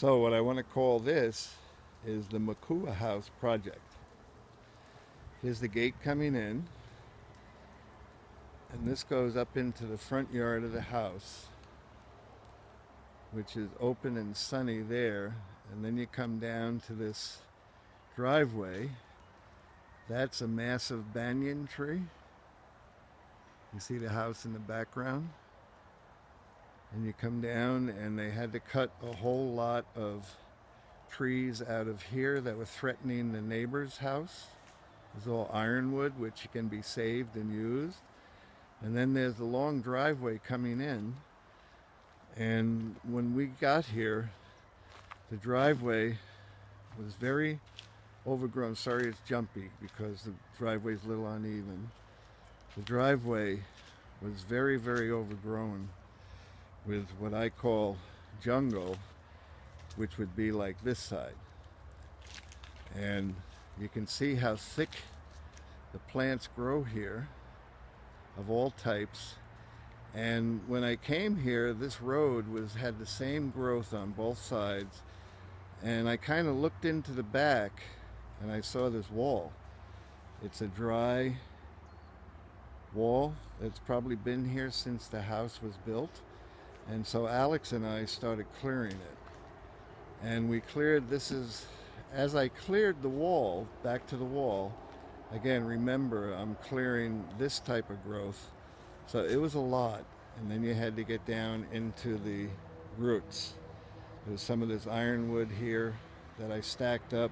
So what I want to call this is the Makuru House project. Here's the gate coming in, and this goes up into the front yard of the house, which is open and sunny there. And then you come down to this driveway. That's a massive banyan tree. You see the house in the background. And you come down, and they had to cut a whole lot of trees out of here that were threatening the neighbor's house. It's all ironwood, which can be saved and used. And then there's the long driveway coming in. And when we got here, the driveway was very overgrown. Sorry, it's jumpy because the driveway's a little uneven. The driveway was very, very overgrown with what I call jungle, which would be like this side. And you can see how thick the plants grow here of all types. And when I came here, this road had the same growth on both sides. And I kind of looked into the back and I saw this wall. It's a dry wall that's probably been here since the house was built. And so Alex and I started clearing it. And we cleared, as I cleared the wall, back to the wall, again, remember, I'm clearing this type of growth. So it was a lot. And then you had to get down into the roots. There's some of this ironwood here that I stacked up.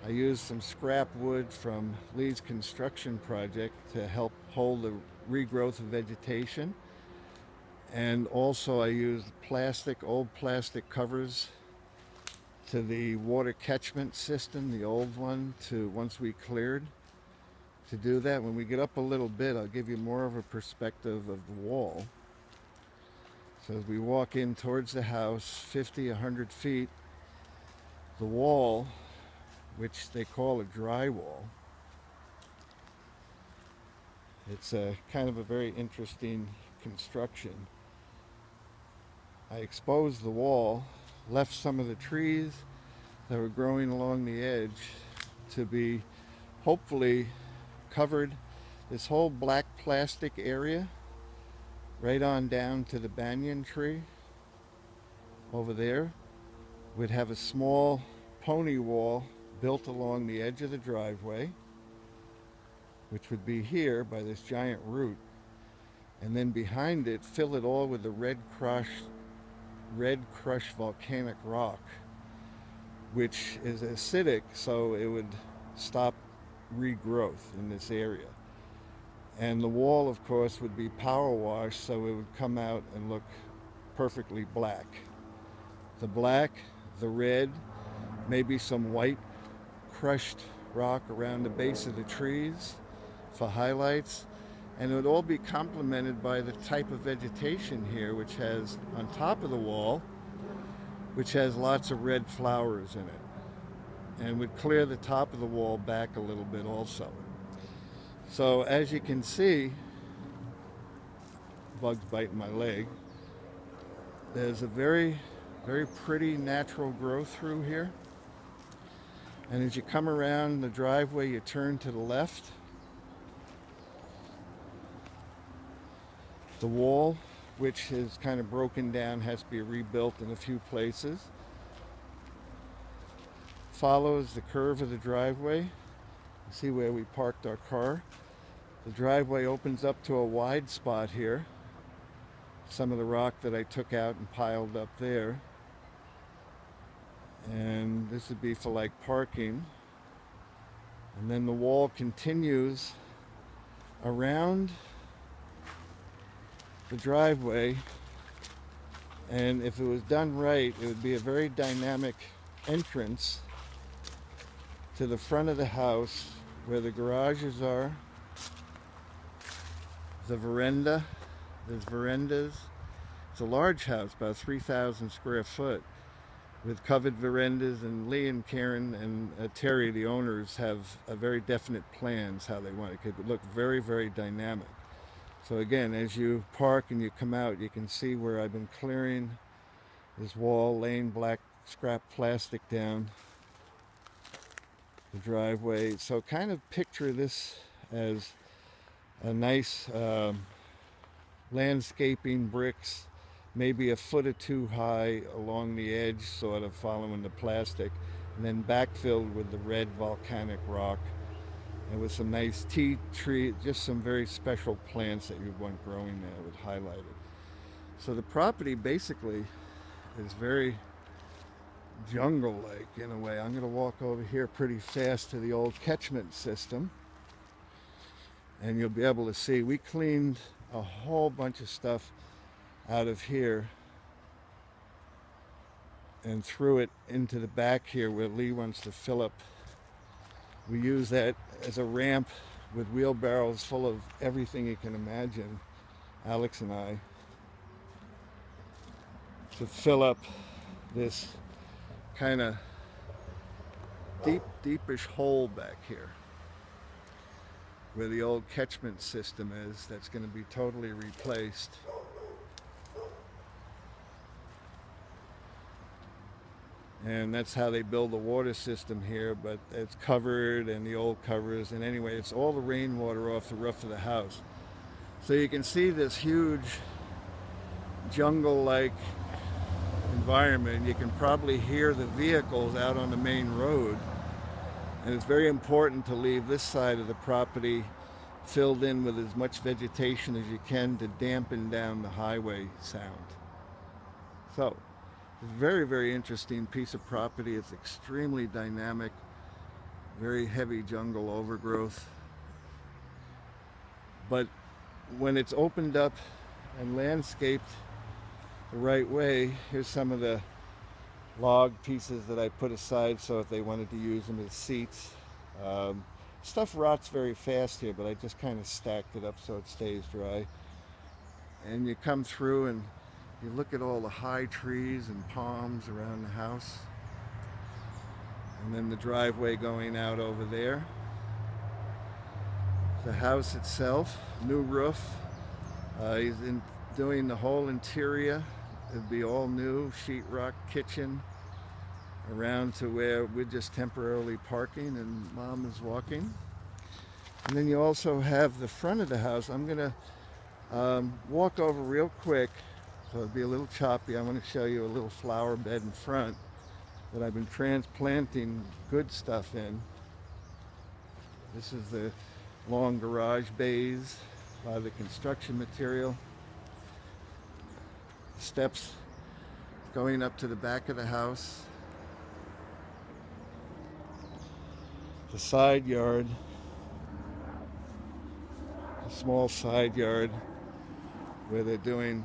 I used some scrap wood from Lee's construction project to help hold the regrowth of vegetation. And also I used old plastic covers to the water catchment system, the old one, once we cleared, to do that. When we get up a little bit, I'll give you more of a perspective of the wall. So as we walk in towards the house, 50, 100 feet, the wall, which they call a dry wall, it's a kind of a very interesting construction. I exposed the wall, left some of the trees that were growing along the edge to be hopefully covered. This whole black plastic area right on down to the banyan tree over there would have a small pony wall built along the edge of the driveway, which would be here by this giant root, and then behind it fill it all with the red crushed volcanic rock, which is acidic, so it would stop regrowth in this area. And the wall, of course, would be power washed, so it would come out and look perfectly black. The black, the red, maybe some white crushed rock around the base of the trees for highlights. And it would all be complemented by the type of vegetation here, which has on top of the wall, which has lots of red flowers in it, and would clear the top of the wall back a little bit also. So as you can see, bugs biting my leg, there's a very, very pretty natural growth through here. And as you come around the driveway, you turn to the left. The wall, which is kind of broken down, has to be rebuilt in a few places, follows the curve of the driveway. You see where we parked our car. The driveway opens up to a wide spot here. Some of the rock that I took out and piled up there. And this would be for like parking. And then the wall continues around the driveway, and if it was done right, it would be a very dynamic entrance to the front of the house where the garages are, the veranda. There's verandas. It's a large house, about 3,000 square foot, with covered verandas, and Lee and Karen and Terry, the owners, have a very definite plans how they want it. It could look very, very dynamic. So again, as you park and you come out, you can see where I've been clearing this wall, laying black scrap plastic down the driveway. So kind of picture this as a nice landscaping bricks, maybe a foot or two high along the edge, sort of following the plastic, and then backfilled with the red volcanic rock, and with some nice tea tree, just some very special plants that you want growing there with highlighted. So the property basically is very jungle-like in a way. I'm going to walk over here pretty fast to the old catchment system, and you'll be able to see we cleaned a whole bunch of stuff out of here and threw it into the back here where Lee wants to fill up. We use that as a ramp with wheelbarrows full of everything you can imagine, Alex and I, to fill up this kind of deepish hole back here where the old catchment system is, that's going to be totally replaced. And that's how they build the water system here, but it's covered, and the old covers, and anyway, it's all the rainwater off the roof of the house. So you can see this huge jungle-like environment. You can probably hear the vehicles out on the main road, and it's very important to leave this side of the property filled in with as much vegetation as you can to dampen down the highway sound. So very, very interesting piece of property. It's extremely dynamic, very heavy jungle overgrowth. But when it's opened up and landscaped the right way, here's some of the log pieces that I put aside so if they wanted to use them as seats. Stuff rots very fast here, but I just kind of stacked it up so it stays dry. And you come through and you look at all the high trees and palms around the house, and then the driveway going out over there. The house itself, new roof. He's doing the whole interior. It'd be all new, sheetrock kitchen around to where we're just temporarily parking and Mom is walking. And then you also have the front of the house. I'm gonna walk over real quick, so it'll be a little choppy. I want to show you a little flower bed in front that I've been transplanting good stuff in. This is the long garage bays, a lot of the construction material. Steps going up to the back of the house. The side yard, a small side yard where they're doing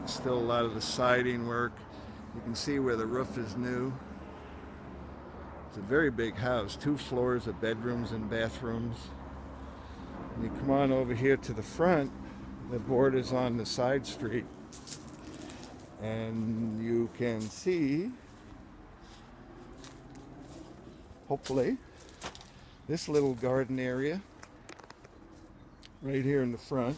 still a lot of the siding work. You can see where the roof is new. It's a very big house, 2 floors of bedrooms and bathrooms. And you come on over here to the front, the borders on the side street, and you can see, hopefully, this little garden area right here in the front.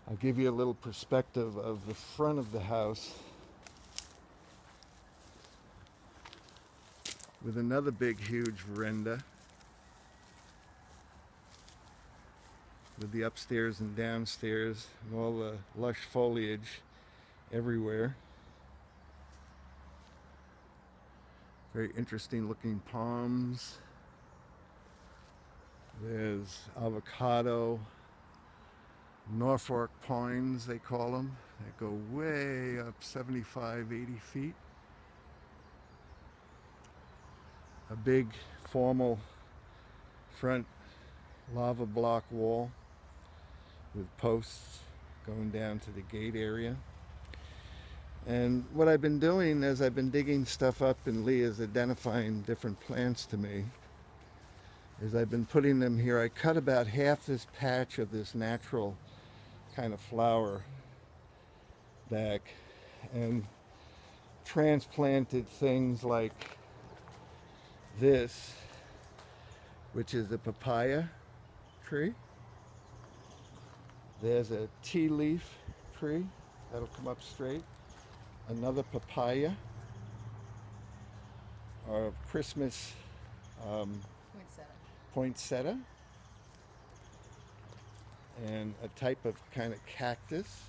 I'll give you a little perspective of the front of the house with another big, huge veranda with the upstairs and downstairs and all the lush foliage everywhere. Very interesting looking palms. There's avocado, Norfolk pines, they call them. They go way up 75, 80 feet. A big formal front lava block wall with posts going down to the gate area. And what I've been doing as I've been digging stuff up, and Lee is identifying different plants to me, is I've been putting them here. I cut about half this patch of this natural kind of flower back and transplanted things like this, which is a papaya tree. There's a tea leaf tree. That'll come up straight. Another papaya, or Christmas um, poinsettia, and a type of kind of cactus.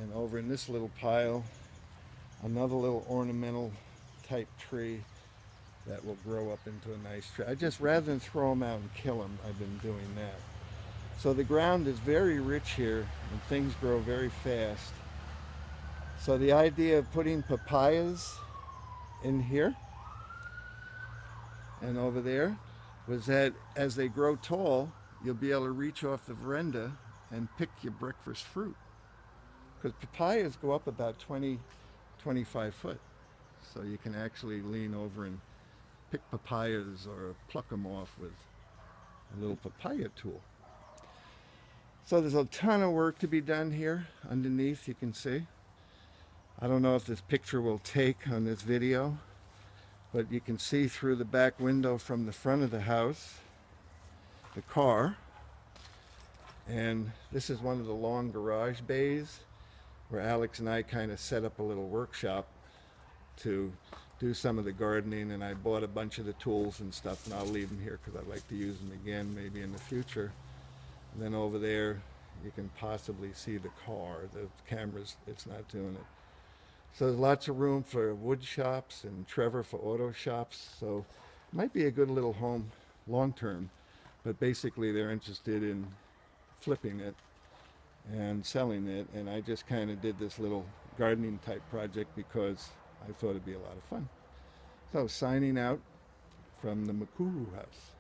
And over in this little pile, another little ornamental type tree that will grow up into a nice tree. I just, rather than throw them out and kill them, I've been doing that. So the ground is very rich here and things grow very fast. So the idea of putting papayas in here and over there was that as they grow tall, you'll be able to reach off the veranda and pick your breakfast fruit. Because papayas go up about 20, 25 foot. So you can actually lean over and pick papayas or pluck them off with a little papaya tool. So there's a ton of work to be done here underneath, you can see. I don't know if this picture will take on this video, but you can see through the back window from the front of the house, the car. And this is one of the long garage bays where Alex and I kind of set up a little workshop to do some of the gardening, and I bought a bunch of the tools and stuff, and I'll leave them here because I'd like to use them again maybe in the future. And then over there you can possibly see the car. The camera's, it's not doing it. So there's lots of room for wood shops and Trevor for auto shops. So it might be a good little home long term, but basically they're interested in flipping it and selling it. And I just kind of did this little gardening type project because I thought it'd be a lot of fun. So signing out from the Makuru House.